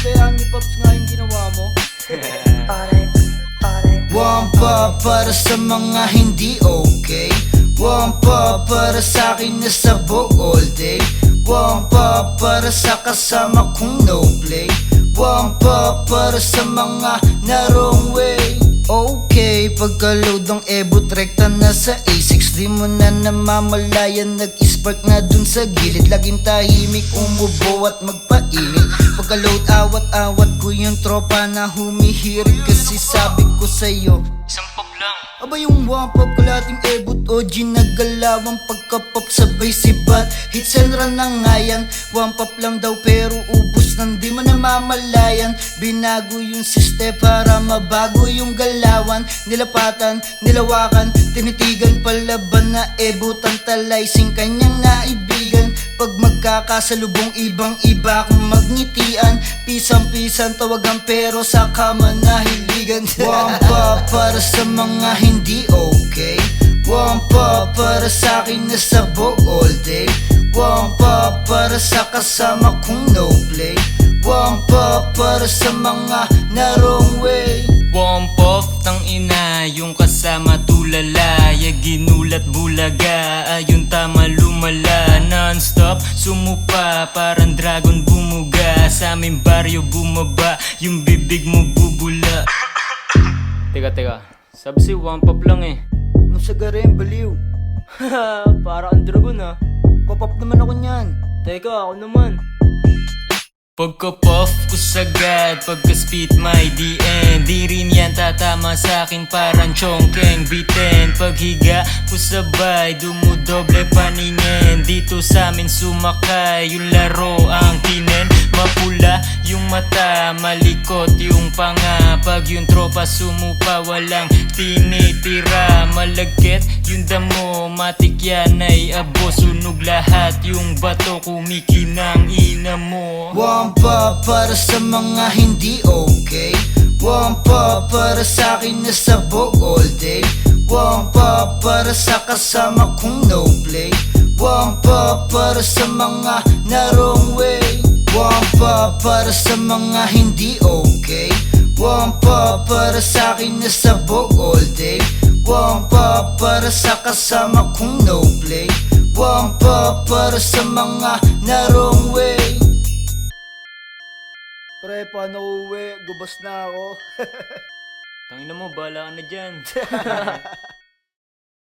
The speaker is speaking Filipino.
kaya ni Pops nga yung ginawa mo? Wampa para sa mga hindi okay. Wampa para sa akin na sabog all day. Wampa para sa kasama kong no play. Wampa para sa mga na wrong way. Okay, pagka-load ng ebot rekta na sa A6, di mo na namamalayan, nag-spark na dun sa gilid. Laging tahimik, umubo at magpainit. Pagka-load awat-awat ko yung tropa na humihirit. Kasi sabi ko sa'yo, isang pop lang. Aba yung wampa kalating ebot OG naggalawang pagka-pop sabay sibat. Hits and run na nga yan, wampap lang daw pero ubus nang di mo namamalayan. Binago yung system para mabago yung galawan. Nilapatan, nilawakan, tinitigan palaban na ebutan talaysing kanyang naibigan. Pag magkakasalubong ibang iba kung magnitian, pisang-pisan tawagan pero sa kama nahiligan. Wampa para sa mga hindi okay. Wampa para sa akin na sabog all day. Wampa para sa kasama kong no play. Wampa para sa mga na wrong way. Wamp off, tang ina, yung kasama tulala. Ya ginulat bulaga, ayun tama lumala. Non-stop, sumupa, parang dragon bumuga. Sa aming baryo bumaba, yung bibig mo bubula. Teka, sabi si Wamp up lang eh. Masagarin, baliw. Para ang dragon ah. Papap naman ako niyan. Teka, ako naman. Pagka-puff ko sagad, pagka-spit my DN. Di rin yan tatama sa akin parang chongkeng biten. Paghiga ko sabay, dumudoble paningin. Dito sa amin sumakay, yung laro ang kinen. Mapula yung mata, malikot yung panga. Pag yung tropa sumupa, walang tinitira. Malagkit yung damo, matik yan ay abo. Sunog lahat yung bato, kumikinang ina mo. Wampa para sa mga hindi okay. Wampa para sa akin na sabog all day. Wampa para sa kasama kong no play. Wampa para sa mga na wrong way. Wampa para sa mga hindi okay. Wampa para sa akin na sabog all day. Wampa para sa kasama kong no play. Wampa para sa mga na wrong way. Pre, paano uwi? Gubas na ako. Tangina mo, bahala ka na dyan.